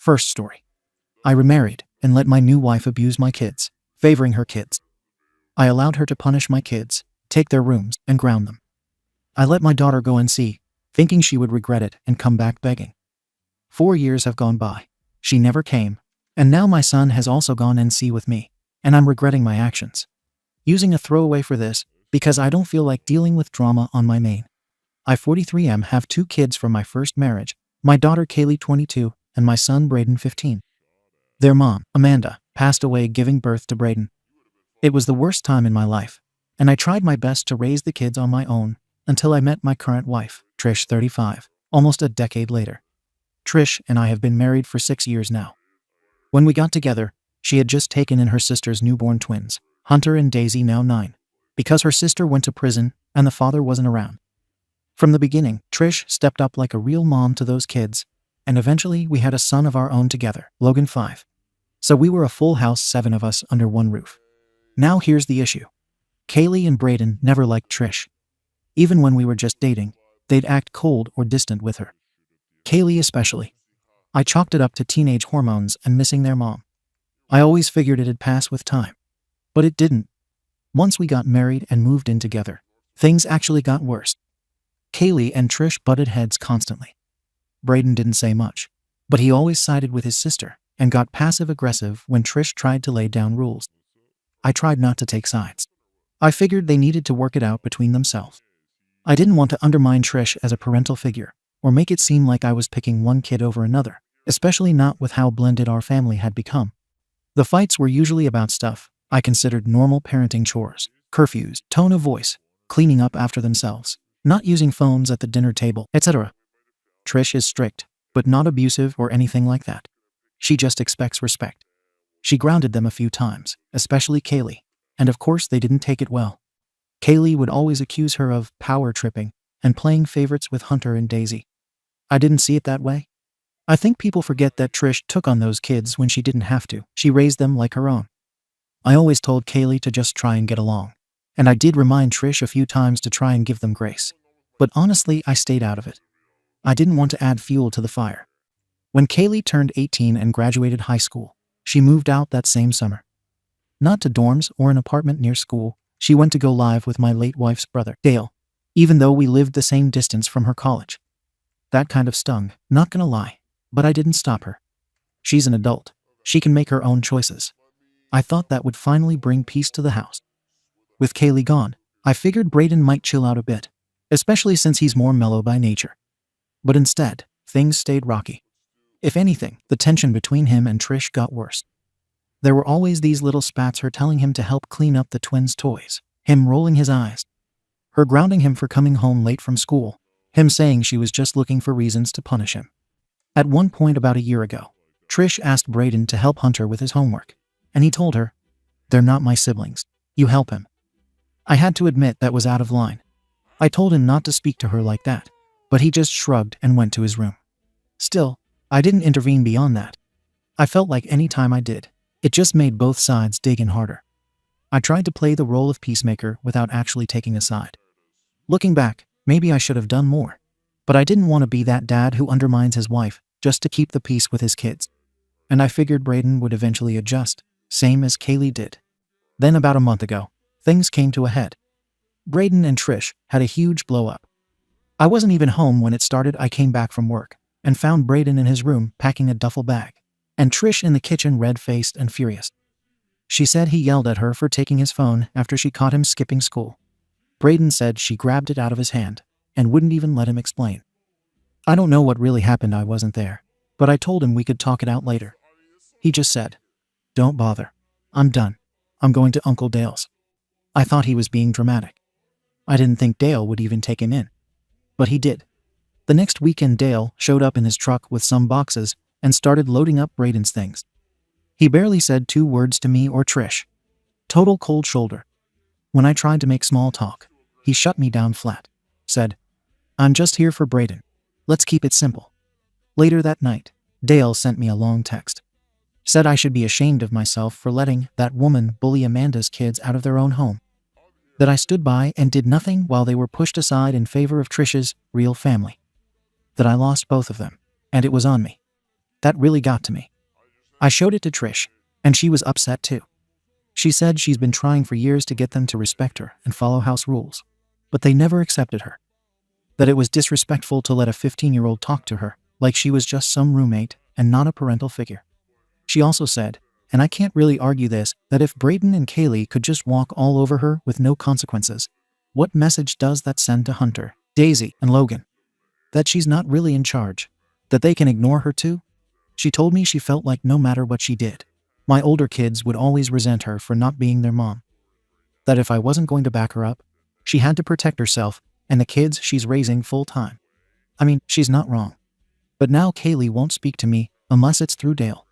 First story. I remarried and let my new wife abuse my kids, favoring her kids. I allowed her to punish my kids, take their rooms, and ground them. I let my daughter go NC, thinking she would regret it and come back begging. 4 years have gone by. She never came, and now my son has also gone NC with me, and I'm regretting my actions. Using a throwaway for this, because I don't feel like dealing with drama on my main. I 43M have 2 kids from my first marriage, my daughter Kaylee 22, and my son Braden 15. Their mom, Amanda, passed away giving birth to Braden. It was the worst time in my life, and I tried my best to raise the kids on my own until I met my current wife, Trish 35, almost a decade later. Trish and I have been married for 6 years now. When we got together, she had just taken in her sister's newborn twins, Hunter and Daisy, now 9, because her sister went to prison and the father wasn't around. From the beginning, Trish stepped up like a real mom to those kids, and eventually we had a son of our own together, Logan 5. So we were a full house, 7 of us under one roof. Now here's the issue. Kaylee and Braden never liked Trish. Even when we were just dating, they'd act cold or distant with her. Kaylee especially. I chalked it up to teenage hormones and missing their mom. I always figured it'd pass with time. But it didn't. Once we got married and moved in together, things actually got worse. Kaylee and Trish butted heads constantly. Braden didn't say much, but he always sided with his sister and got passive-aggressive when Trish tried to lay down rules. I tried not to take sides. I figured they needed to work it out between themselves. I didn't want to undermine Trish as a parental figure or make it seem like I was picking one kid over another, especially not with how blended our family had become. The fights were usually about stuff I considered normal parenting chores, curfews, tone of voice, cleaning up after themselves, not using phones at the dinner table, etc. Trish is strict, but not abusive or anything like that. She just expects respect. She grounded them a few times, especially Kaylee, and of course they didn't take it well. Kaylee would always accuse her of power tripping and playing favorites with Hunter and Daisy. I didn't see it that way. I think people forget that Trish took on those kids when she didn't have to. She raised them like her own. I always told Kaylee to just try and get along, and I did remind Trish a few times to try and give them grace. But honestly, I stayed out of it. I didn't want to add fuel to the fire. When Kaylee turned 18 and graduated high school, she moved out that same summer. Not to dorms or an apartment near school, she went to go live with my late wife's brother, Dale, even though we lived the same distance from her college. That kind of stung, not gonna lie, but I didn't stop her. She's an adult. She can make her own choices. I thought that would finally bring peace to the house. With Kaylee gone, I figured Braden might chill out a bit, especially since he's more mellow by nature. But instead, things stayed rocky. If anything, the tension between him and Trish got worse. There were always these little spats, her telling him to help clean up the twins' toys, him rolling his eyes, her grounding him for coming home late from school, him saying she was just looking for reasons to punish him. At one point about a year ago, Trish asked Braden to help Hunter with his homework, and he told her, "They're not my siblings. You help him." I had to admit that was out of line. I told him not to speak to her like that, but he just shrugged and went to his room. Still, I didn't intervene beyond that. I felt like any time I did, it just made both sides dig in harder. I tried to play the role of peacemaker without actually taking a side. Looking back, maybe I should have done more, but I didn't want to be that dad who undermines his wife just to keep the peace with his kids. And I figured Braden would eventually adjust, same as Kaylee did. Then about a month ago, things came to a head. Braden and Trish had a huge blow-up. I wasn't even home when it started. I came back from work and found Braden in his room packing a duffel bag, and Trish in the kitchen red-faced and furious. She said he yelled at her for taking his phone after she caught him skipping school. Braden said she grabbed it out of his hand and wouldn't even let him explain. I don't know what really happened, I wasn't there, but I told him we could talk it out later. He just said, "Don't bother. I'm done. I'm going to Uncle Dale's." I thought he was being dramatic. I didn't think Dale would even take him in. But he did. The next weekend, Dale showed up in his truck with some boxes and started loading up Braden's things. He barely said 2 words to me or Trish. Total cold shoulder. When I tried to make small talk, he shut me down flat. Said, "I'm just here for Braden. Let's keep it simple." Later that night, Dale sent me a long text. Said I should be ashamed of myself for letting that woman bully Amanda's kids out of their own home. That I stood by and did nothing while they were pushed aside in favor of Trish's real family. That I lost both of them, and it was on me. That really got to me. I showed it to Trish, and she was upset too. She said she's been trying for years to get them to respect her and follow house rules, but they never accepted her. That it was disrespectful to let a 15-year-old talk to her like she was just some roommate and not a parental figure. She also said, and I can't really argue this, that if Brayden and Kaylee could just walk all over her with no consequences, what message does that send to Hunter, Daisy, and Logan? That she's not really in charge, that they can ignore her too? She told me she felt like no matter what she did, my older kids would always resent her for not being their mom. That if I wasn't going to back her up, she had to protect herself and the kids she's raising full time. I mean, she's not wrong. But now Kaylee won't speak to me unless it's through Dale.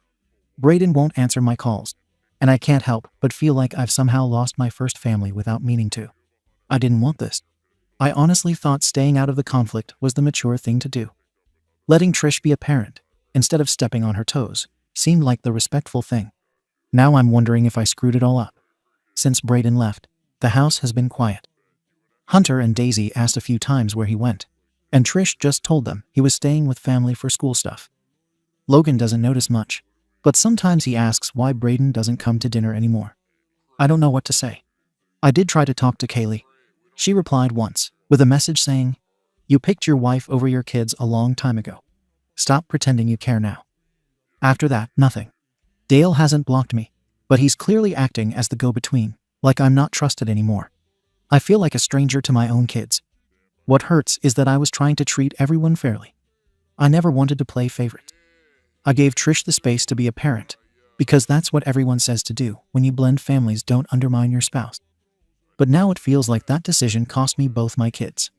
Brayden won't answer my calls, and I can't help but feel like I've somehow lost my first family without meaning to. I didn't want this. I honestly thought staying out of the conflict was the mature thing to do. Letting Trish be a parent, instead of stepping on her toes, seemed like the respectful thing. Now I'm wondering if I screwed it all up. Since Brayden left, the house has been quiet. Hunter and Daisy asked a few times where he went, and Trish just told them he was staying with family for school stuff. Logan doesn't notice much, but sometimes he asks why Brayden doesn't come to dinner anymore. I don't know what to say. I did try to talk to Kaylee. She replied once, with a message saying, "You picked your wife over your kids a long time ago. Stop pretending you care now." After that, nothing. Dale hasn't blocked me, but he's clearly acting as the go-between, like I'm not trusted anymore. I feel like a stranger to my own kids. What hurts is that I was trying to treat everyone fairly. I never wanted to play favorites. I gave Trish the space to be a parent, because that's what everyone says to do when you blend families. Don't undermine your spouse. But now it feels like that decision cost me both my kids.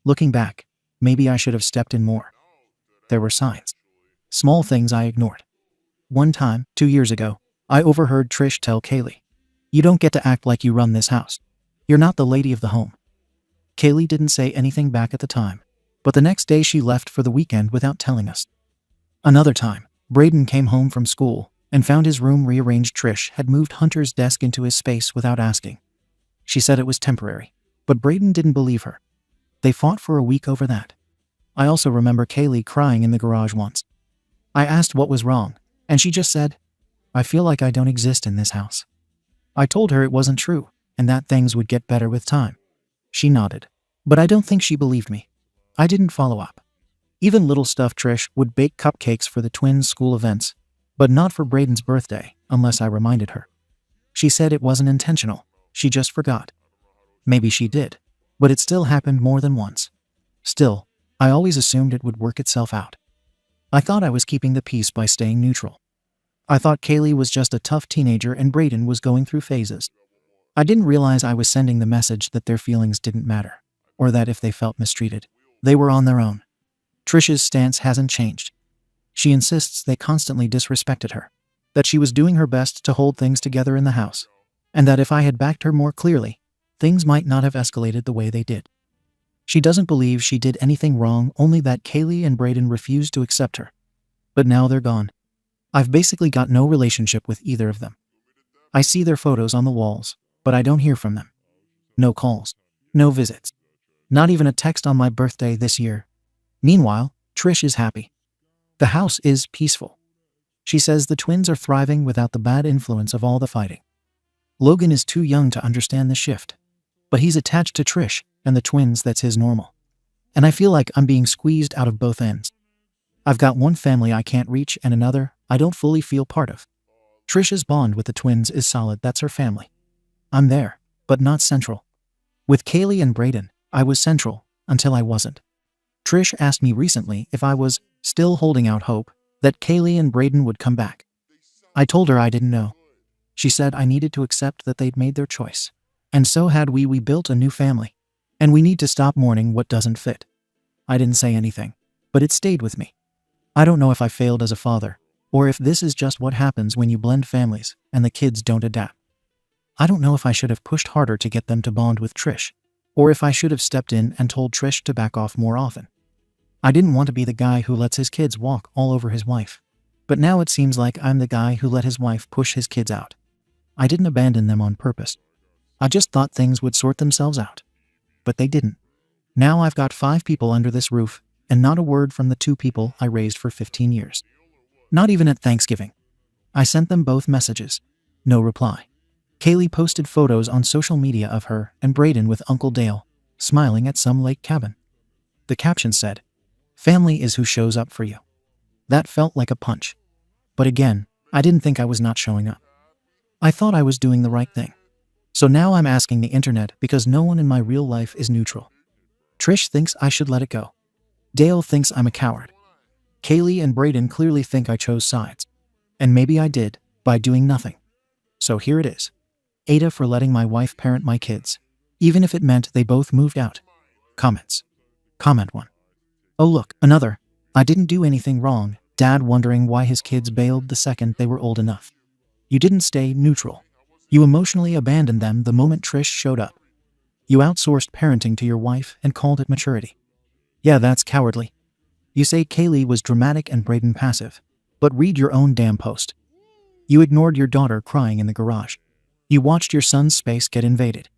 Looking back, maybe I should have stepped in more. There were signs. Small things I ignored. One time, 2 years ago, I overheard Trish tell Kaylee, "You don't get to act like you run this house. You're not the lady of the home." Kaylee didn't say anything back at the time, but the next day she left for the weekend without telling us. Another time, Brayden came home from school and found his room rearranged. Trish had moved Hunter's desk into his space without asking. She said it was temporary, but Brayden didn't believe her. They fought for a week over that. I also remember Kaylee crying in the garage once. I asked what was wrong, and she just said, "I feel like I don't exist in this house." I told her it wasn't true, and that things would get better with time. She nodded, but I don't think she believed me. I didn't follow up. Even little stuff. Trish would bake cupcakes for the twins' school events, but not for Brayden's birthday unless I reminded her. She said it wasn't intentional, she just forgot. Maybe she did, but it still happened more than once. Still, I always assumed it would work itself out. I thought I was keeping the peace by staying neutral. I thought Kaylee was just a tough teenager and Brayden was going through phases. I didn't realize I was sending the message that their feelings didn't matter, or that if they felt mistreated, they were on their own. Trish's stance hasn't changed. She insists they constantly disrespected her, that she was doing her best to hold things together in the house, and that if I had backed her more clearly, things might not have escalated the way they did. She doesn't believe she did anything wrong, only that Kaylee and Brayden refused to accept her. But now they're gone. I've basically got no relationship with either of them. I see their photos on the walls, but I don't hear from them. No calls, no visits, not even a text on my birthday this year. Meanwhile, Trish is happy. The house is peaceful. She says the twins are thriving without the bad influence of all the fighting. Logan is too young to understand the shift, but he's attached to Trish and the twins. That's his normal. And I feel like I'm being squeezed out of both ends. I've got one family I can't reach and another I don't fully feel part of. Trish's bond with the twins is solid. That's her family. I'm there, but not central. With Kaylee and Brayden, I was central until I wasn't. Trish asked me recently if I was still holding out hope that Kaylee and Brayden would come back. I told her I didn't know. She said I needed to accept that they'd made their choice. And so had we. We built a new family. And we need to stop mourning what doesn't fit. I didn't say anything, but it stayed with me. I don't know if I failed as a father, or if this is just what happens when you blend families and the kids don't adapt. I don't know if I should have pushed harder to get them to bond with Trish, or if I should have stepped in and told Trish to back off more often. I didn't want to be the guy who lets his kids walk all over his wife, but now it seems like I'm the guy who let his wife push his kids out. I didn't abandon them on purpose. I just thought things would sort themselves out. But they didn't. Now I've got 5 people under this roof, and not a word from the 2 people I raised for 15 years. Not even at Thanksgiving. I sent them both messages. No reply. Kaylee posted photos on social media of her and Brayden with Uncle Dale, smiling at some lake cabin. The caption said, "Family is who shows up for you." That felt like a punch. But again, I didn't think I was not showing up. I thought I was doing the right thing. So now I'm asking the internet because no one in my real life is neutral. Trish thinks I should let it go. Dale thinks I'm a coward. Kaylee and Brayden clearly think I chose sides. And maybe I did, by doing nothing. So here it is. Ada for letting my wife parent my kids, even if it meant they both moved out. Comments. Comment 1. Oh look, another. I didn't do anything wrong. Dad wondering why his kids bailed the second they were old enough. You didn't stay neutral. You emotionally abandoned them the moment Trish showed up. You outsourced parenting to your wife and called it maturity. Yeah, that's cowardly. You say Kaylee was dramatic and Brayden passive. But read your own damn post. You ignored your daughter crying in the garage. You watched your son's space get invaded.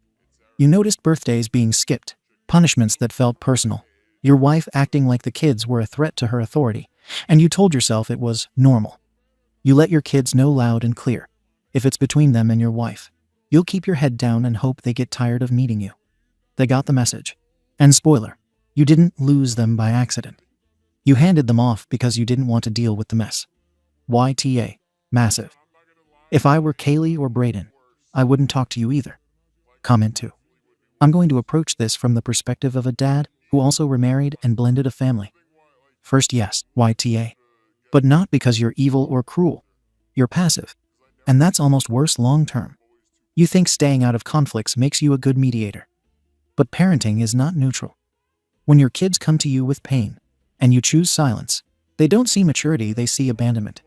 You noticed birthdays being skipped, punishments that felt personal, your wife acting like the kids were a threat to her authority, and you told yourself it was normal. You let your kids know loud and clear. If it's between them and your wife, you'll keep your head down and hope they get tired of meeting you. They got the message. And spoiler, you didn't lose them by accident. You handed them off because you didn't want to deal with the mess. YTA. Massive. If I were Kaylee or Brayden, I wouldn't talk to you either. Comment 2. I'm going to approach this from the perspective of a dad who also remarried and blended a family. First, yes, YTA. But not because you're evil or cruel. You're passive. And that's almost worse long term. You think staying out of conflicts makes you a good mediator. But parenting is not neutral. When your kids come to you with pain, and you choose silence, they don't see maturity, they see abandonment.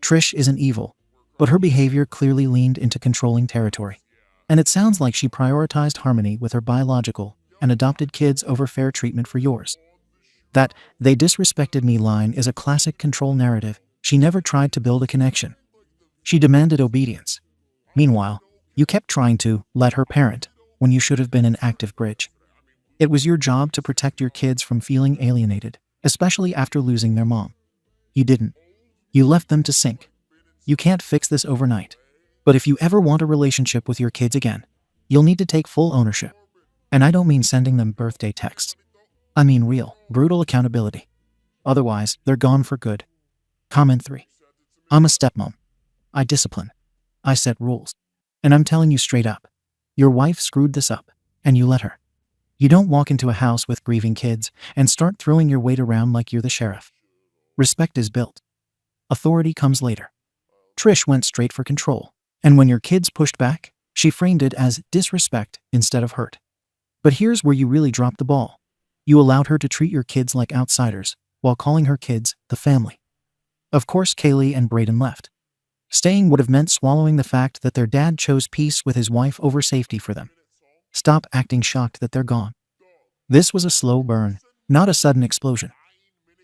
Trish isn't evil, but her behavior clearly leaned into controlling territory. And it sounds like she prioritized harmony with her biological and adopted kids over fair treatment for yours. That "they disrespected me" line is a classic control narrative. She never tried to build a connection. She demanded obedience. Meanwhile, you kept trying to let her parent when you should have been an active bridge. It was your job to protect your kids from feeling alienated, especially after losing their mom. You didn't. You left them to sink. You can't fix this overnight. But if you ever want a relationship with your kids again, you'll need to take full ownership. And I don't mean sending them birthday texts. I mean real, brutal accountability. Otherwise, they're gone for good. Comment 3. I'm a stepmom. I discipline. I set rules. And I'm telling you straight up, your wife screwed this up, and you let her. You don't walk into a house with grieving kids and start throwing your weight around like you're the sheriff. Respect is built. Authority comes later. Trish went straight for control, and when your kids pushed back, she framed it as disrespect instead of hurt. But here's where you really dropped the ball. You allowed her to treat your kids like outsiders, while calling her kids the family. Of course, Kaylee and Brayden left. Staying would have meant swallowing the fact that their dad chose peace with his wife over safety for them. Stop acting shocked that they're gone. This was a slow burn, not a sudden explosion.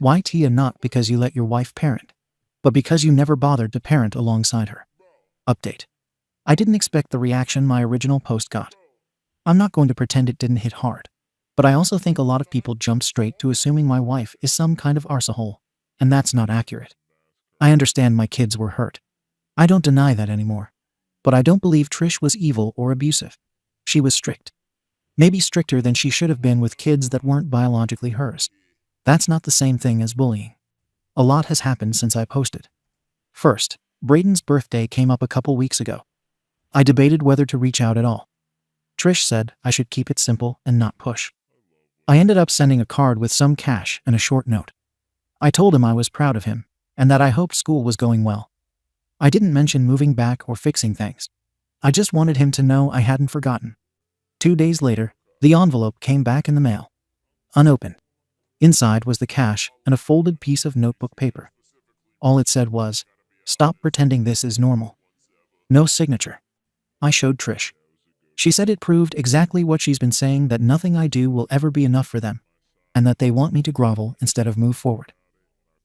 YT, not because you let your wife parent, but because you never bothered to parent alongside her. Update. I didn't expect the reaction my original post got. I'm not going to pretend it didn't hit hard, but I also think a lot of people jumped straight to assuming my wife is some kind of arsehole, and that's not accurate. I understand my kids were hurt. I don't deny that anymore. But I don't believe Trish was evil or abusive. She was strict. Maybe stricter than she should have been with kids that weren't biologically hers. That's not the same thing as bullying. A lot has happened since I posted. First, Brayden's birthday came up a couple weeks ago. I debated whether to reach out at all. Trish said I should keep it simple and not push. I ended up sending a card with some cash and a short note. I told him I was proud of him, and that I hoped school was going well. I didn't mention moving back or fixing things. I just wanted him to know I hadn't forgotten. 2 days later, the envelope came back in the mail. Unopened. Inside was the cash and a folded piece of notebook paper. All it said was, "Stop pretending this is normal." No signature. I showed Trish. She said it proved exactly what she's been saying, that nothing I do will ever be enough for them, and that they want me to grovel instead of move forward.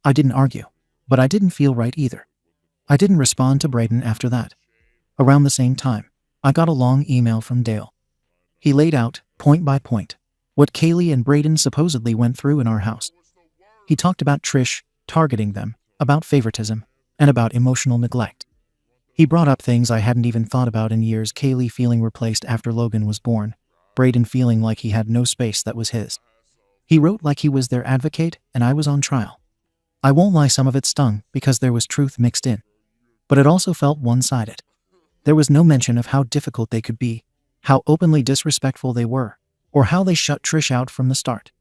I didn't argue, but I didn't feel right either. I didn't respond to Brayden after that. Around the same time, I got a long email from Dale. He laid out, point by point, what Kaylee and Brayden supposedly went through in our house. He talked about Trish targeting them, about favoritism, and about emotional neglect. He brought up things I hadn't even thought about in years: Kaylee feeling replaced after Logan was born, Brayden feeling like he had no space that was his. He wrote like he was their advocate and I was on trial. I won't lie, some of it stung because there was truth mixed in. But it also felt one-sided. There was no mention of how difficult they could be, how openly disrespectful they were, or how they shut Trish out from the start.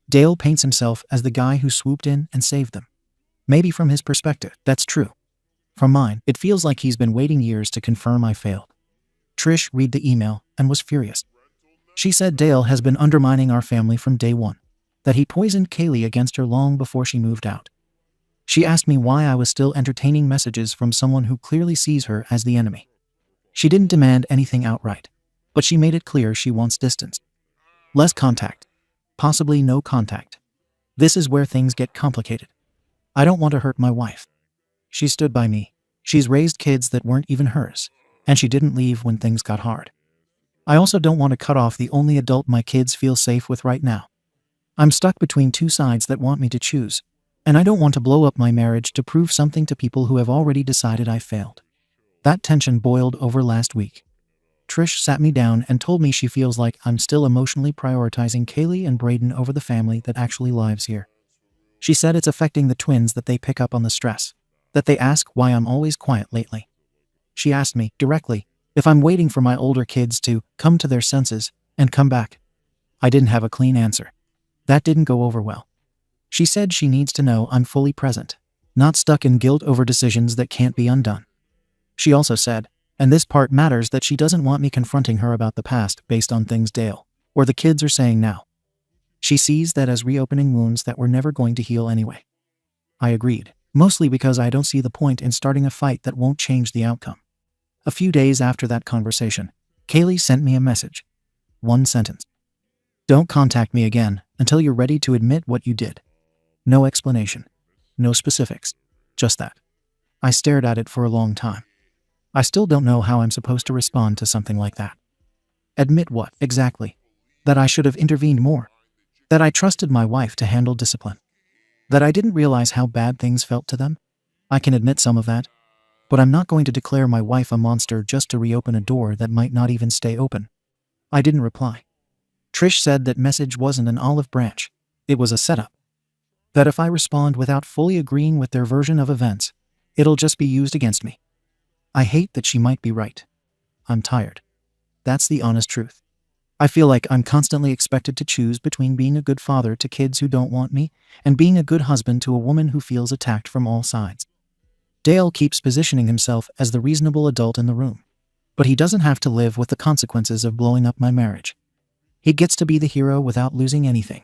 Dale paints himself as the guy who swooped in and saved them. Maybe from his perspective, that's true. From mine, it feels like he's been waiting years to confirm I failed. Trish read the email and was furious. She said Dale has been undermining our family from day one, that he poisoned Kaylee against her long before she moved out. She asked me why I was still entertaining messages from someone who clearly sees her as the enemy. She didn't demand anything outright, but she made it clear she wants distance. Less contact. Possibly no contact. This is where things get complicated. I don't want to hurt my wife. She stood by me. She's raised kids that weren't even hers, and she didn't leave when things got hard. I also don't want to cut off the only adult my kids feel safe with right now. I'm stuck between two sides that want me to choose, and I don't want to blow up my marriage to prove something to people who have already decided I failed. That tension boiled over last week. Trish sat me down and told me she feels like I'm still emotionally prioritizing Kaylee and Brayden over the family that actually lives here. She said it's affecting the twins, that they pick up on the stress, that they ask why I'm always quiet lately. She asked me directly if I'm waiting for my older kids to come to their senses and come back. I didn't have a clean answer. That didn't go over well. She said she needs to know I'm fully present, not stuck in guilt over decisions that can't be undone. She also said, and this part matters, that she doesn't want me confronting her about the past based on things Dale or the kids are saying now. She sees that as reopening wounds that were never going to heal anyway. I agreed, mostly because I don't see the point in starting a fight that won't change the outcome. A few days after that conversation, Kaylee sent me a message. One sentence. Don't contact me again until you're ready to admit what you did. No explanation. No specifics. Just that. I stared at it for a long time. I still don't know how I'm supposed to respond to something like that. Admit what, exactly? That I should have intervened more. That I trusted my wife to handle discipline. That I didn't realize how bad things felt to them. I can admit some of that. But I'm not going to declare my wife a monster just to reopen a door that might not even stay open. I didn't reply. Trish said that message wasn't an olive branch. It was a setup. That if I respond without fully agreeing with their version of events, it'll just be used against me. I hate that she might be right. I'm tired. That's the honest truth. I feel like I'm constantly expected to choose between being a good father to kids who don't want me and being a good husband to a woman who feels attacked from all sides. Dale keeps positioning himself as the reasonable adult in the room, but he doesn't have to live with the consequences of blowing up my marriage. He gets to be the hero without losing anything.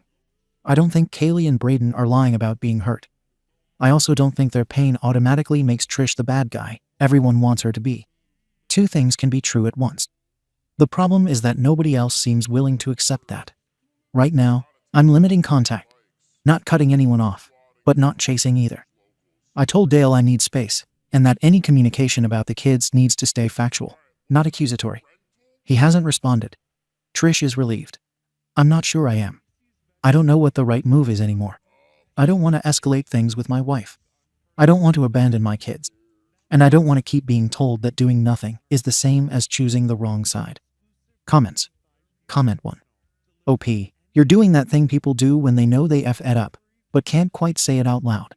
I don't think Kaylee and Brayden are lying about being hurt. I also don't think their pain automatically makes Trish the bad guy everyone wants her to be. Two things can be true at once. The problem is that nobody else seems willing to accept that. Right now, I'm limiting contact. Not cutting anyone off, but not chasing either. I told Dale I need space, and that any communication about the kids needs to stay factual, not accusatory. He hasn't responded. Trish is relieved. I'm not sure I am. I don't know what the right move is anymore. I don't want to escalate things with my wife. I don't want to abandon my kids. And I don't want to keep being told that doing nothing is the same as choosing the wrong side. Comments. Comment 1. OP, you're doing that thing people do when they know they F it up, but can't quite say it out loud.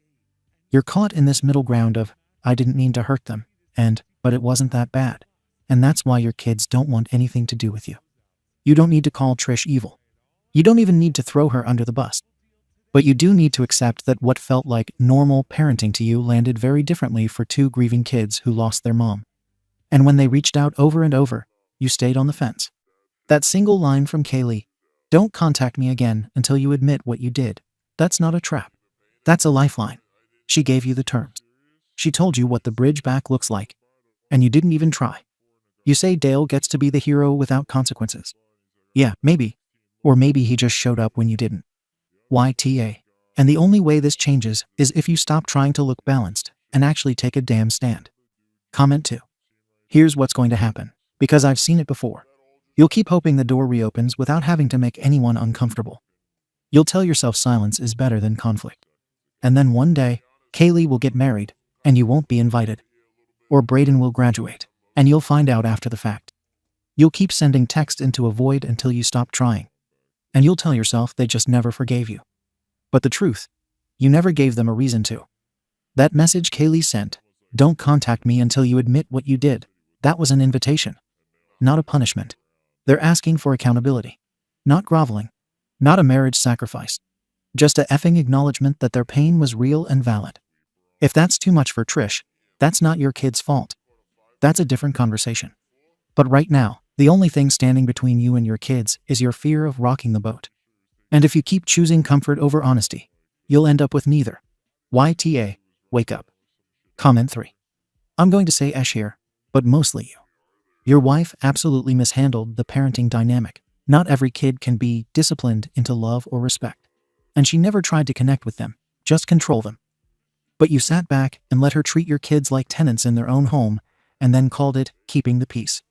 You're caught in this middle ground of, I didn't mean to hurt them, and, but it wasn't that bad. And that's why your kids don't want anything to do with you. You don't need to call Trish evil. You don't even need to throw her under the bus. But you do need to accept that what felt like normal parenting to you landed very differently for two grieving kids who lost their mom. And when they reached out over and over, you stayed on the fence. That single line from Kaylee, don't contact me again until you admit what you did, that's not a trap. That's a lifeline. She gave you the terms. She told you what the bridge back looks like. And you didn't even try. You say Dale gets to be the hero without consequences. Yeah, maybe. Or maybe he just showed up when you didn't. YTA. And the only way this changes is if you stop trying to look balanced and actually take a damn stand. Comment 2. Here's what's going to happen, because I've seen it before. You'll keep hoping the door reopens without having to make anyone uncomfortable. You'll tell yourself silence is better than conflict. And then one day, Kaylee will get married, and you won't be invited. Or Brayden will graduate, and you'll find out after the fact. You'll keep sending texts into a void until you stop trying. And you'll tell yourself they just never forgave you. But the truth, you never gave them a reason to. That message Kaylee sent, "Don't contact me until you admit what you did," that was an invitation, not a punishment. They're asking for accountability, not groveling, not a marriage sacrifice. Just a effing acknowledgement that their pain was real and valid. If that's too much for Trish, that's not your kid's fault. That's a different conversation. But right now, the only thing standing between you and your kids is your fear of rocking the boat. And if you keep choosing comfort over honesty, you'll end up with neither. YTA, wake up. Comment 3. I'm going to say Esh here, but mostly you. Your wife absolutely mishandled the parenting dynamic. Not every kid can be disciplined into love or respect. And she never tried to connect with them, just control them. But you sat back and let her treat your kids like tenants in their own home, and then called it keeping the peace.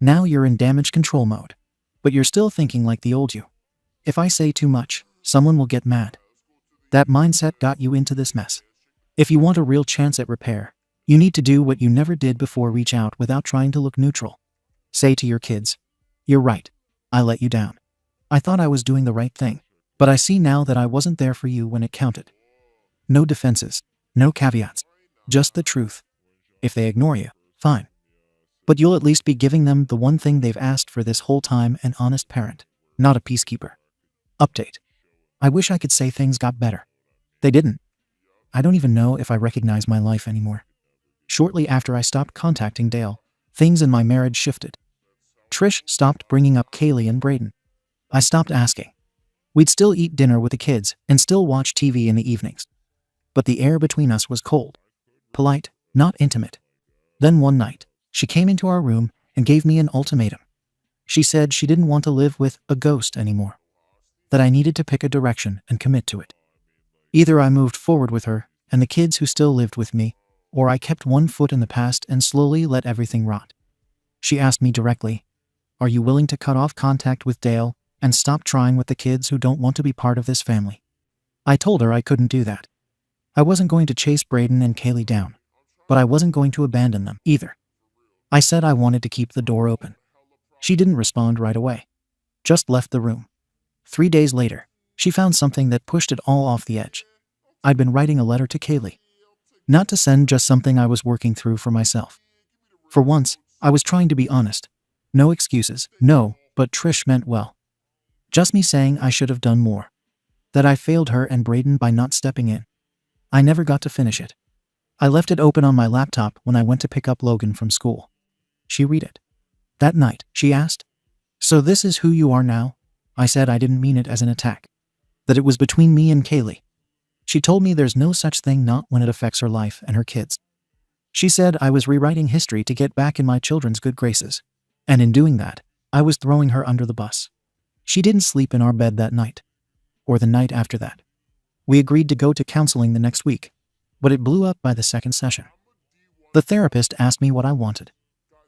Now you're in damage control mode. But you're still thinking like the old you. If I say too much, someone will get mad. That mindset got you into this mess. If you want a real chance at repair, you need to do what you never did before: reach out without trying to look neutral. Say to your kids, "You're right. I let you down. I thought I was doing the right thing, but I see now that I wasn't there for you when it counted." No defenses, no caveats, just the truth. If they ignore you, fine. But you'll at least be giving them the one thing they've asked for this whole time: an honest parent, not a peacekeeper. Update. I wish I could say things got better. They didn't. I don't even know if I recognize my life anymore. Shortly after I stopped contacting Dale, things in my marriage shifted. Trish stopped bringing up Kaylee and Brayden. I stopped asking. We'd still eat dinner with the kids and still watch TV in the evenings. But the air between us was cold. Polite, not intimate. Then one night, she came into our room and gave me an ultimatum. She said she didn't want to live with a ghost anymore. That I needed to pick a direction and commit to it. Either I moved forward with her and the kids who still lived with me, or I kept one foot in the past and slowly let everything rot. She asked me directly, "Are you willing to cut off contact with Dale and stop trying with the kids who don't want to be part of this family?" I told her I couldn't do that. I wasn't going to chase Brayden and Kaylee down, but I wasn't going to abandon them either. I said I wanted to keep the door open. She didn't respond right away, just left the room. 3 days later, she found something that pushed it all off the edge. I'd been writing a letter to Kaylee. Not to send, just something I was working through for myself. For once, I was trying to be honest. No excuses, no, but Trish meant well. Just me saying I should have done more. That I failed her and Brayden by not stepping in. I never got to finish it. I left it open on my laptop when I went to pick up Logan from school. She read it. That night, she asked, "So this is who you are now?" I said I didn't mean it as an attack. That it was between me and Kaylee. She told me there's no such thing, not when it affects her life and her kids. She said I was rewriting history to get back in my children's good graces. And in doing that, I was throwing her under the bus. She didn't sleep in our bed that night. Or the night after that. We agreed to go to counseling the next week, but it blew up by the second session. The therapist asked me what I wanted.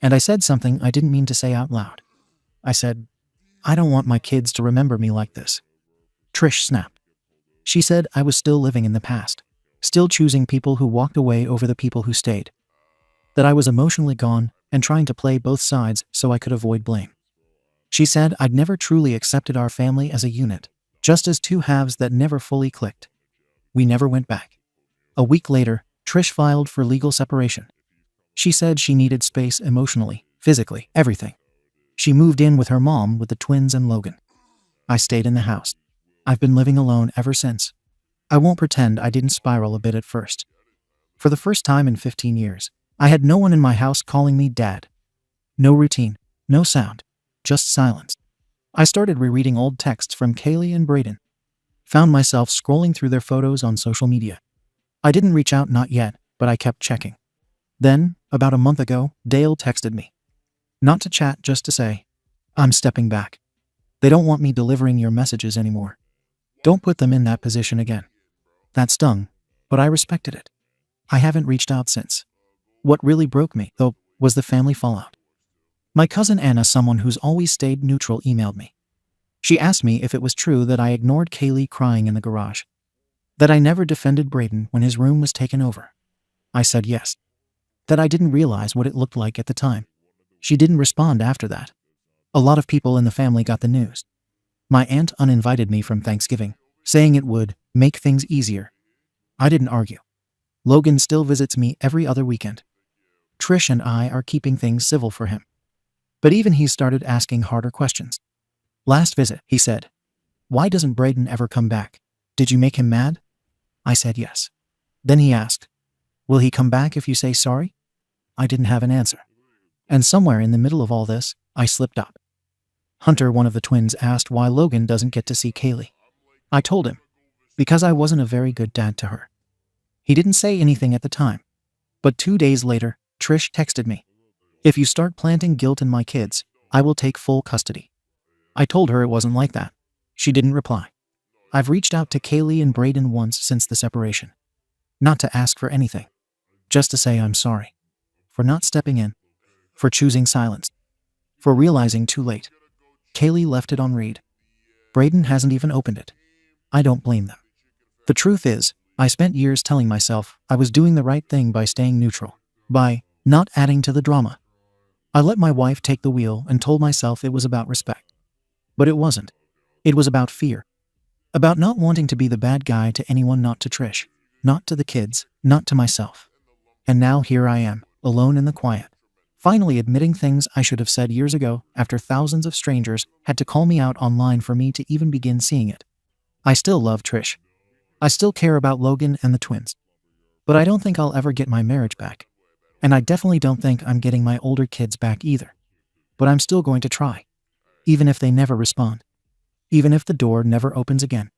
And I said something I didn't mean to say out loud. I said, "I don't want my kids to remember me like this." Trish snapped. She said I was still living in the past, still choosing people who walked away over the people who stayed. That I was emotionally gone and trying to play both sides so I could avoid blame. She said I'd never truly accepted our family as a unit, just as two halves that never fully clicked. We never went back. A week later, Trish filed for legal separation. She said she needed space emotionally, physically, everything. She moved in with her mom with the twins and Logan. I stayed in the house. I've been living alone ever since. I won't pretend I didn't spiral a bit at first. For the first time in 15 years, I had no one in my house calling me dad. No routine, no sound, just silence. I started rereading old texts from Kaylee and Brayden. Found myself scrolling through their photos on social media. I didn't reach out, not yet, but I kept checking. Then, about a month ago, Dale texted me. Not to chat, just to say, "I'm stepping back. They don't want me delivering your messages anymore. Don't put them in that position again." That stung, but I respected it. I haven't reached out since. What really broke me, though, was the family fallout. My cousin Anna, someone who's always stayed neutral, emailed me. She asked me if it was true that I ignored Kaylee crying in the garage. That I never defended Brayden when his room was taken over. I said yes. That I didn't realize what it looked like at the time. She didn't respond after that. A lot of people in the family got the news. My aunt uninvited me from Thanksgiving, saying it would make things easier. I didn't argue. Logan still visits me every other weekend. Trish and I are keeping things civil for him. But even he started asking harder questions. Last visit, he said, "Why doesn't Braden ever come back? Did you make him mad?" I said yes. Then he asked, "Will he come back if you say sorry?" I didn't have an answer. And somewhere in the middle of all this, I slipped up. Hunter, one of the twins, asked why Logan doesn't get to see Kaylee. I told him, because I wasn't a very good dad to her. He didn't say anything at the time. But 2 days later, Trish texted me, "If you start planting guilt in my kids, I will take full custody." I told her it wasn't like that. She didn't reply. I've reached out to Kaylee and Braden once since the separation. Not to ask for anything. Just to say I'm sorry. For not stepping in. For choosing silence. For realizing too late. Kaylee left it on read. Braden hasn't even opened it. I don't blame them. The truth is, I spent years telling myself I was doing the right thing by staying neutral. By not adding to the drama. I let my wife take the wheel and told myself it was about respect. But it wasn't. It was about fear. About not wanting to be the bad guy to anyone, not to Trish. Not to the kids, not to myself. And now here I am, alone in the quiet. Finally admitting things I should have said years ago after thousands of strangers had to call me out online for me to even begin seeing it. I still love Trish. I still care about Logan and the twins. But I don't think I'll ever get my marriage back. And I definitely don't think I'm getting my older kids back either. But I'm still going to try. Even if they never respond. Even if the door never opens again.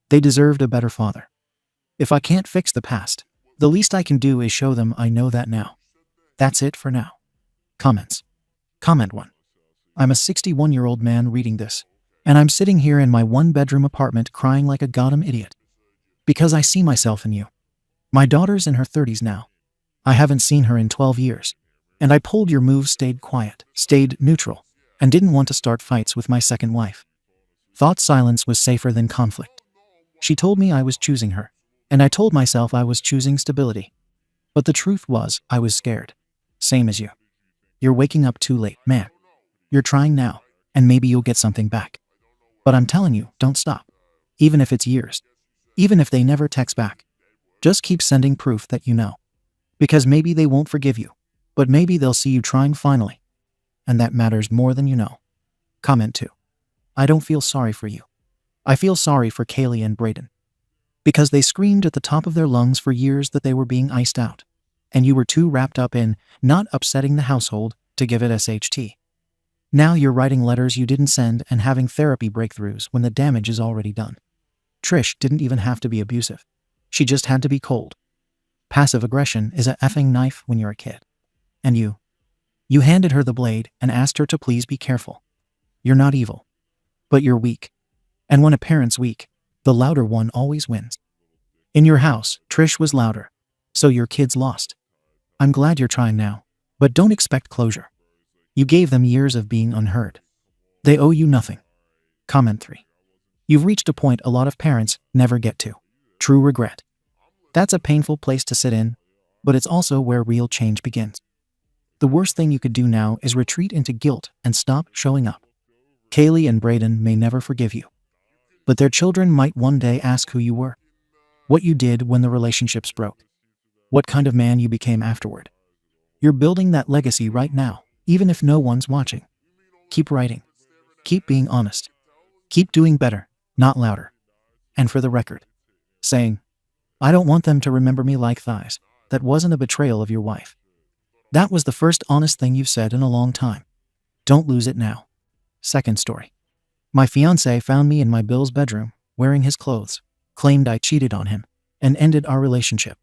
They deserved a better father. If I can't fix the past, the least I can do is show them I know that now. That's it for now. Comments. Comment 1. I'm a 61-year-old man reading this, and I'm sitting here in my one-bedroom apartment crying like a goddamn idiot. Because I see myself in you. My daughter's in her 30s now. I haven't seen her in 12 years. And I pulled your move, stayed quiet, stayed neutral, and didn't want to start fights with my second wife. Thought silence was safer than conflict. She told me I was choosing her, and I told myself I was choosing stability. But the truth was, I was scared. Same as you. You're waking up too late, man. You're trying now, and maybe you'll get something back. But I'm telling you, don't stop. Even if it's years. Even if they never text back. Just keep sending proof that you know. Because maybe they won't forgive you, but maybe they'll see you trying finally. And that matters more than you know. Comment 2. I don't feel sorry for you. I feel sorry for Kaylee and Braden. Because they screamed at the top of their lungs for years that they were being iced out. And you were too wrapped up in not upsetting the household to give it SHT. Now you're writing letters you didn't send and having therapy breakthroughs when the damage is already done. Trish didn't even have to be abusive. She just had to be cold. Passive aggression is a effing knife when you're a kid. And you handed her the blade and asked her to please be careful. You're not evil. But you're weak. And when a parent's weak, the louder one always wins. In your house, Trish was louder. So your kids lost. I'm glad you're trying now. But don't expect closure. You gave them years of being unheard. They owe you nothing. Comment 3. You've reached a point a lot of parents never get to. True regret. That's a painful place to sit in, but it's also where real change begins. The worst thing you could do now is retreat into guilt and stop showing up. Kaylee and Braden may never forgive you. But their children might one day ask who you were. What you did when the relationships broke. What kind of man you became afterward. You're building that legacy right now, even if no one's watching. Keep writing. Keep being honest. Keep doing better, not louder. And for the record, saying, I don't want them to remember me like thighs. That wasn't a betrayal of your wife. That was the first honest thing you've said in a long time. Don't lose it now. Second story. My fiancé found me in my Bill's bedroom, wearing his clothes, claimed I cheated on him, and ended our relationship.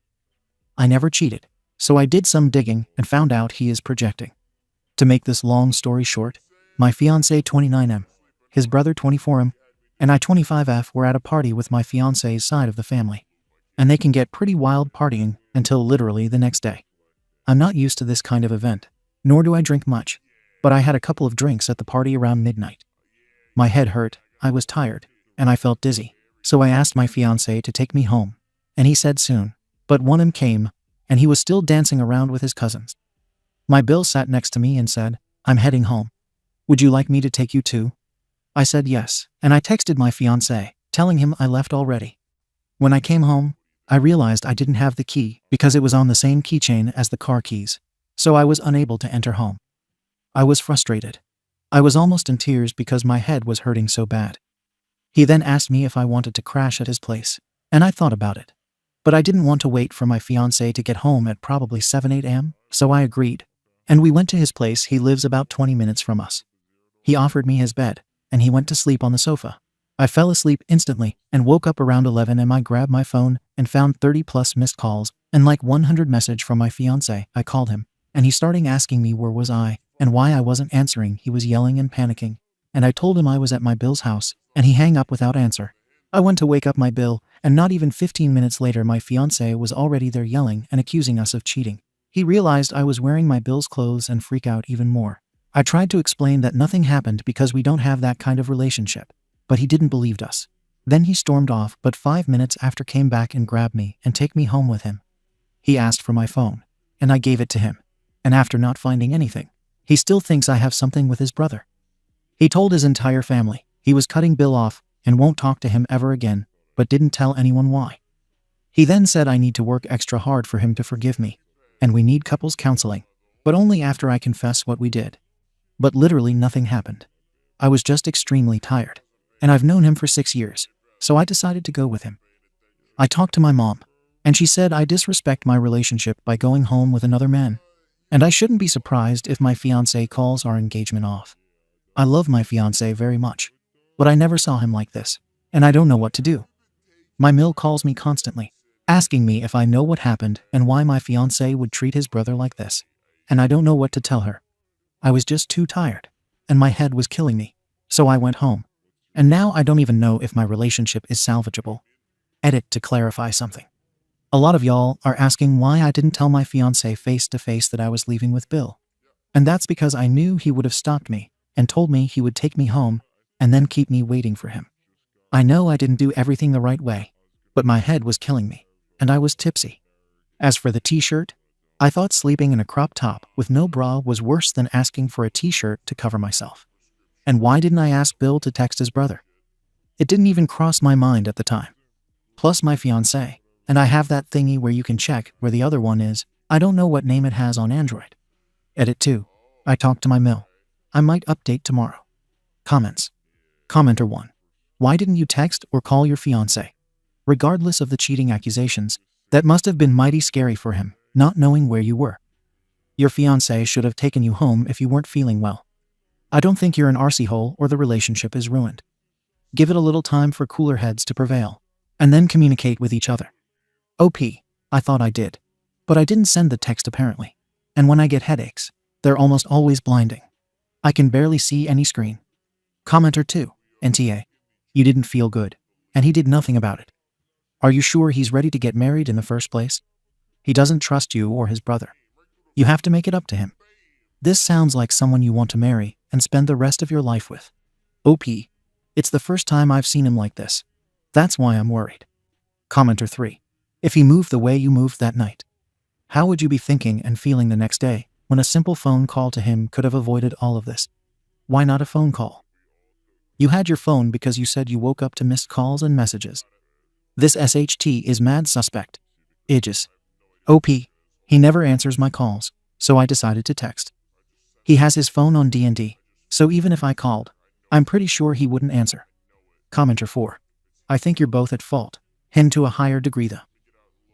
I never cheated, so I did some digging and found out he is projecting. To make this long story short, my fiancé 29M, his brother 24M, and I 25F were at a party with my fiancé's side of the family. And they can get pretty wild partying until literally the next day. I'm not used to this kind of event, nor do I drink much, but I had a couple of drinks at the party around midnight. My head hurt, I was tired, and I felt dizzy, so I asked my fiancé to take me home, and he said soon, but 1M came, and he was still dancing around with his cousins. My Bill sat next to me and said, "I'm heading home. Would you like me to take you too?" I said yes, and I texted my fiancé, telling him I left already. When I came home, I realized I didn't have the key because it was on the same keychain as the car keys, so I was unable to enter home. I was frustrated. I was almost in tears because my head was hurting so bad. He then asked me if I wanted to crash at his place, and I thought about it. But I didn't want to wait for my fiancé to get home at probably 7-8 a.m., so I agreed, and we went to his place. He lives about 20 minutes from us. He offered me his bed, and he went to sleep on the sofa. I fell asleep instantly and woke up around 11 and I grabbed my phone and found 30 plus missed calls and like 100 message from my fiancé. I called him, and he started asking me where was I and why I wasn't answering. He was yelling and panicking, and I told him I was at my Bill's house, and he hung up without answer. I went to wake up my Bill, and not even 15 minutes later my fiancé was already there yelling and accusing us of cheating. He realized I was wearing my Bill's clothes and freaked out even more. I tried to explain that nothing happened because we don't have that kind of relationship, but he didn't believe us. Then he stormed off, but 5 minutes after came back and grabbed me and take me home with him. He asked for my phone, and I gave it to him. And after not finding anything, he still thinks I have something with his brother. He told his entire family he was cutting Bill off and won't talk to him ever again, but didn't tell anyone why. He then said I need to work extra hard for him to forgive me, and we need couples counseling, but only after I confess what we did. But literally nothing happened. I was just extremely tired, and I've known him for 6 years, so I decided to go with him. I talked to my mom, and she said I disrespect my relationship by going home with another man, and I shouldn't be surprised if my fiancé calls our engagement off. I love my fiancé very much, but I never saw him like this, and I don't know what to do. My Mill calls me constantly, asking me if I know what happened and why my fiancé would treat his brother like this, and I don't know what to tell her. I was just too tired, and my head was killing me, so I went home. And now I don't even know if my relationship is salvageable. Edit to clarify something. A lot of y'all are asking why I didn't tell my fiancé face to face that I was leaving with Bill. And that's because I knew he would have stopped me and told me he would take me home and then keep me waiting for him. I know I didn't do everything the right way, but my head was killing me, and I was tipsy. As for the t-shirt, I thought sleeping in a crop top with no bra was worse than asking for a t-shirt to cover myself. And why didn't I ask Bill to text his brother? It didn't even cross my mind at the time. Plus my fiancé, and I have that thingy where you can check where the other one is. I don't know what name it has on Android. Edit 2. I talked to my Mill. I might update tomorrow. Comments. Commenter 1. Why didn't you text or call your fiancé? Regardless of the cheating accusations, that must have been mighty scary for him, not knowing where you were. Your fiancé should have taken you home if you weren't feeling well. I don't think you're an RC hole or the relationship is ruined. Give it a little time for cooler heads to prevail, and then communicate with each other. OP. I thought I did, but I didn't send the text apparently. And when I get headaches, they're almost always blinding. I can barely see any screen. Commenter 2. NTA. You didn't feel good, and he did nothing about it. Are you sure he's ready to get married in the first place? He doesn't trust you or his brother. You have to make it up to him. This sounds like someone you want to marry and spend the rest of your life with. OP. It's the first time I've seen him like this. That's why I'm worried. Commenter 3. If he moved the way you moved that night, how would you be thinking and feeling the next day when a simple phone call to him could have avoided all of this? Why not a phone call? You had your phone because you said you woke up to missed calls and messages. This SHT is mad suspect. Aegis. OP. He never answers my calls, so I decided to text. He has his phone on D&D, so even if I called, I'm pretty sure he wouldn't answer. Commenter 4. I think you're both at fault, him to a higher degree though.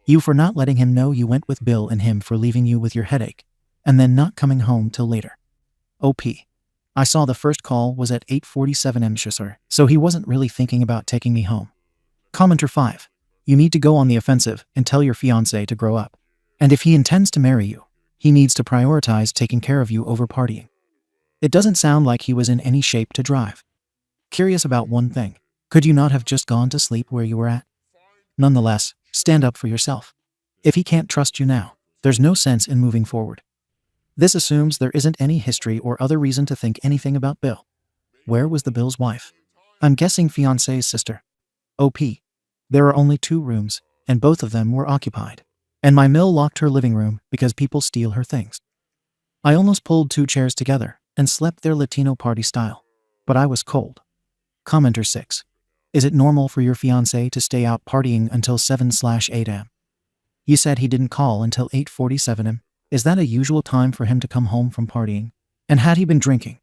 You for not letting him know you went with Bill and him for leaving you with your headache, and then not coming home till later. OP. I saw the first call was at 8:47 am, so he wasn't really thinking about taking me home. Commenter 5. You need to go on the offensive and tell your fiancé to grow up. And if he intends to marry you, he needs to prioritize taking care of you over partying. It doesn't sound like he was in any shape to drive. Curious about one thing. Could you not have just gone to sleep where you were at? Nonetheless, stand up for yourself. If he can't trust you now, there's no sense in moving forward. This assumes there isn't any history or other reason to think anything about Bill. Where was the Bill's wife? I'm guessing fiancé's sister. OP. There are only 2 rooms, and both of them were occupied. And my mill locked her living room because people steal her things. I almost pulled 2 chairs together and slept their Latino party style. But I was cold. Commenter 6. Is it normal for your fiancé to stay out partying until 7/8 am? You said he didn't call until 8:47 am. Is that a usual time for him to come home from partying? And had he been drinking?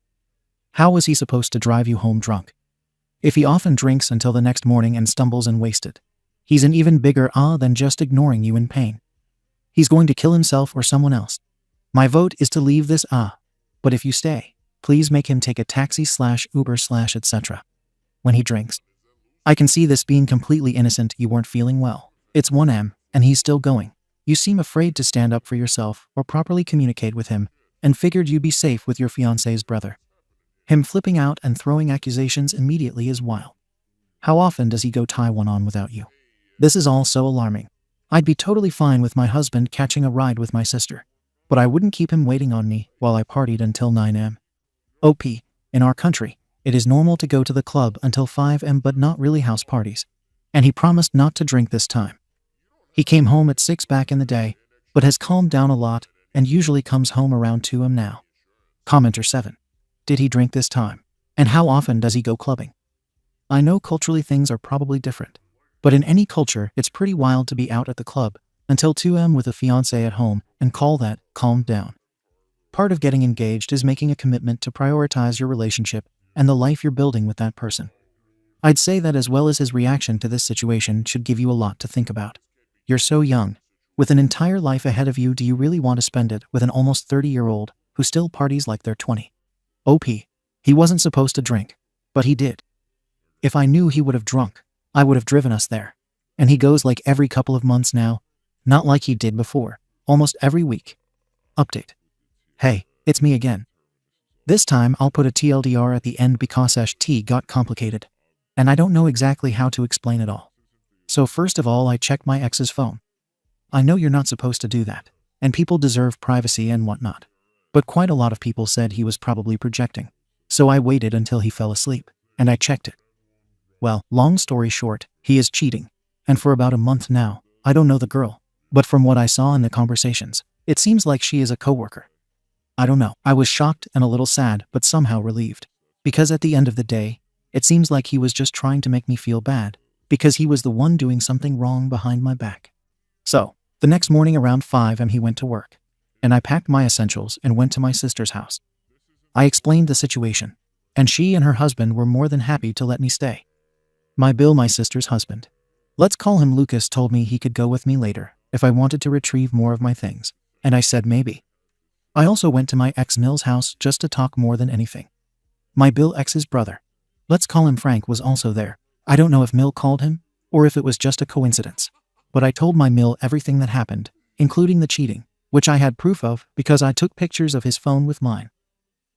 How was he supposed to drive you home drunk? If he often drinks until the next morning and stumbles and wasted, he's an even bigger than just ignoring you in pain. He's going to kill himself or someone else. My vote is to leave this but if you stay, please make him take a taxi/Uber/etc. when he drinks. I can see this being completely innocent. You weren't feeling well. It's 1 am, and he's still going. You seem afraid to stand up for yourself or properly communicate with him, and figured you'd be safe with your fiancé's brother. Him flipping out and throwing accusations immediately is wild. How often does he go tie one on without you? This is all so alarming. I'd be totally fine with my husband catching a ride with my sister, but I wouldn't keep him waiting on me while I partied until 9 am. OP, in our country, it is normal to go to the club until 5 am but not really house parties. And he promised not to drink this time. He came home at 6 back in the day, but has calmed down a lot and usually comes home around 2 am now. Commenter 7. Did he drink this time? And how often does he go clubbing? I know culturally things are probably different, but in any culture it's pretty wild to be out at the club until 2 am with a fiancé at home and call that calmed down. Part of getting engaged is making a commitment to prioritize your relationship and the life you're building with that person. I'd say that as well as his reaction to this situation should give you a lot to think about. You're so young. With an entire life ahead of you, do you really want to spend it with an almost 30-year-old who still parties like they're 20? OP. He wasn't supposed to drink, but he did. If I knew he would have drunk, I would have driven us there. And he goes like every couple of months now, not like he did before, almost every week. Update. Hey, it's me again. This time I'll put a TLDR at the end because /t got complicated, and I don't know exactly how to explain it all. So first of all, I checked my ex's phone. I know you're not supposed to do that, and people deserve privacy and whatnot. But quite a lot of people said he was probably projecting. So I waited until he fell asleep, and I checked it. Well, long story short, he is cheating. And for about a month now, I don't know the girl, but from what I saw in the conversations, it seems like she is a coworker. I don't know. I was shocked and a little sad, but somehow relieved. Because at the end of the day, it seems like he was just trying to make me feel bad, because he was the one doing something wrong behind my back. So, the next morning around 5 am he went to work, and I packed my essentials and went to my sister's house. I explained the situation, and she and her husband were more than happy to let me stay. My sister's husband, let's call him Lucas, told me he could go with me later if I wanted to retrieve more of my things, and I said maybe. I also went to my ex Mill's house just to talk more than anything. My ex's brother, let's call him Frank, was also there. I don't know if Mill called him, or if it was just a coincidence. But I told my Mill everything that happened, including the cheating, which I had proof of because I took pictures of his phone with mine.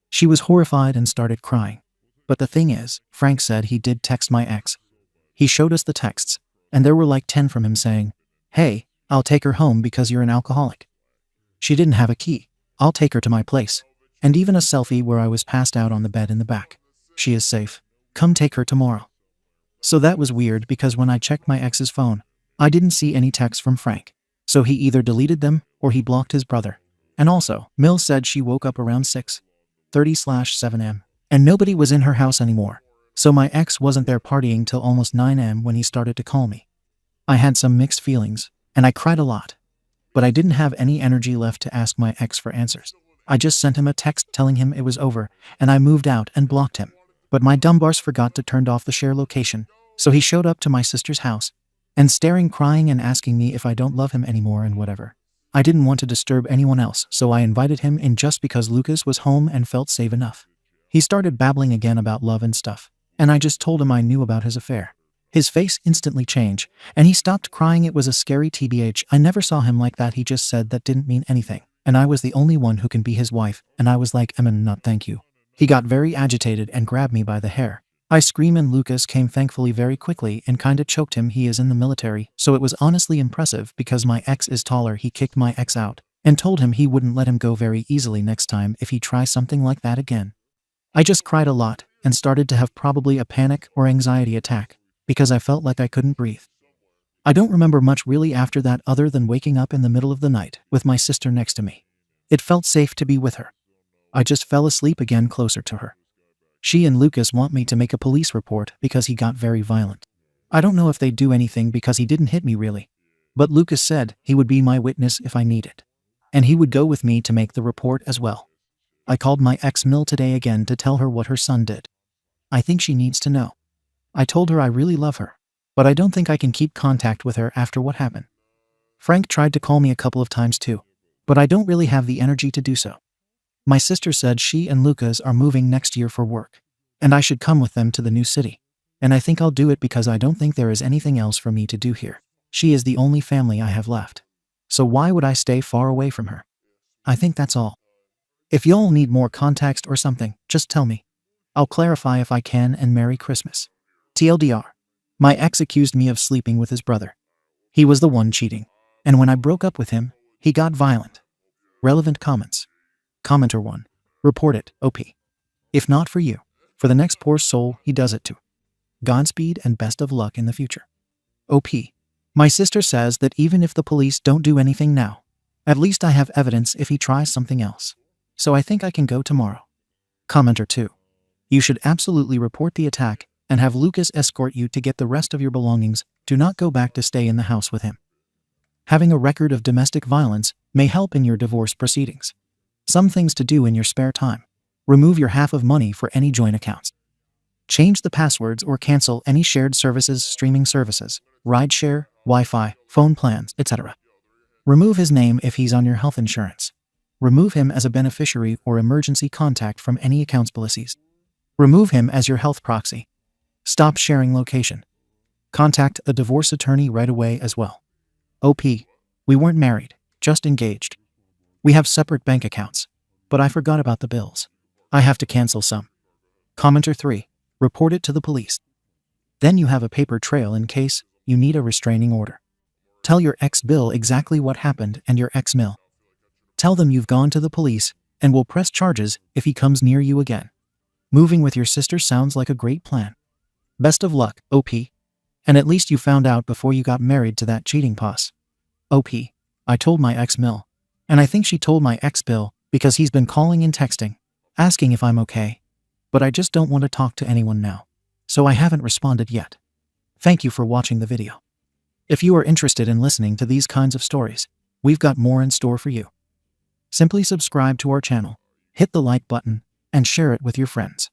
She was horrified and started crying. But the thing is, Frank said he did text my ex. He showed us the texts, and there were like 10 from him saying, "Hey, I'll take her home because you're an alcoholic. She didn't have a key. I'll take her to my place." And even a selfie where I was passed out on the bed in the back. "She is safe. Come take her tomorrow." So that was weird because when I checked my ex's phone, I didn't see any texts from Frank. So he either deleted them or he blocked his brother. And also, Mill said she woke up around 6:30/7 am, and nobody was in her house anymore. So my ex wasn't there partying till almost 9 am when he started to call me. I had some mixed feelings, and I cried a lot. But I didn't have any energy left to ask my ex for answers. I just sent him a text telling him it was over, and I moved out and blocked him. But my dumb arse forgot to turn off the share location, so he showed up to my sister's house, and staring, crying, and asking me if I don't love him anymore and whatever. I didn't want to disturb anyone else, so I invited him in just because Lucas was home and felt safe enough. He started babbling again about love and stuff, and I just told him I knew about his affair. His face instantly changed, and he stopped crying. It was a scary TBH. I never saw him like that. He just said that didn't mean anything, and I was the only one who can be his wife, and I was like, not thank you. He got very agitated and grabbed me by the hair. I screamed and Lucas came thankfully very quickly and kinda choked him. He is in the military, so it was honestly impressive because my ex is taller. He kicked my ex out and told him he wouldn't let him go very easily next time if he tries something like that again. I just cried a lot and started to have probably a panic or anxiety attack because I felt like I couldn't breathe. I don't remember much really after that other than waking up in the middle of the night with my sister next to me. It felt safe to be with her. I just fell asleep again closer to her. She and Lucas want me to make a police report because he got very violent. I don't know if they'd do anything because he didn't hit me really. But Lucas said he would be my witness if I need it. And he would go with me to make the report as well. I called my ex-Mill today again to tell her what her son did. I think she needs to know. I told her I really love her, but I don't think I can keep contact with her after what happened. Frank tried to call me a couple of times too, but I don't really have the energy to do so. My sister said she and Lucas are moving next year for work, and I should come with them to the new city. And I think I'll do it because I don't think there is anything else for me to do here. She is the only family I have left. So why would I stay far away from her? I think that's all. If y'all need more context or something, just tell me. I'll clarify if I can, and Merry Christmas. TLDR. My ex accused me of sleeping with his brother. He was the one cheating. And when I broke up with him, he got violent. Relevant comments. Commenter 1. Report it, OP. If not for you, for the next poor soul he does it to. Godspeed and best of luck in the future. OP. My sister says that even if the police don't do anything now, at least I have evidence if he tries something else. So I think I can go tomorrow. Commenter 2. You should absolutely report the attack and have Lucas escort you to get the rest of your belongings. Do not go back to stay in the house with him. Having a record of domestic violence may help in your divorce proceedings. Some things to do in your spare time. Remove your half of money for any joint accounts. Change the passwords or cancel any shared services, streaming services, rideshare, Wi-Fi, phone plans, etc. Remove his name if he's on your health insurance. Remove him as a beneficiary or emergency contact from any accounts policies. Remove him as your health proxy. Stop sharing location. Contact a divorce attorney right away as well. OP. We weren't married, just engaged. We have separate bank accounts, but I forgot about the bills. I have to cancel some. Commenter 3. Report it to the police. Then you have a paper trail in case you need a restraining order. Tell your ex-Bill exactly what happened and your ex-Mill. Tell them you've gone to the police and will press charges if he comes near you again. Moving with your sister sounds like a great plan. Best of luck, OP. And at least you found out before you got married to that cheating posse. OP. I told my ex-Mill. And I think she told my ex-Bill because he's been calling and texting, asking if I'm okay. But I just don't want to talk to anyone now. So I haven't responded yet. Thank you for watching the video. If you are interested in listening to these kinds of stories, we've got more in store for you. Simply subscribe to our channel, hit the like button, and share it with your friends.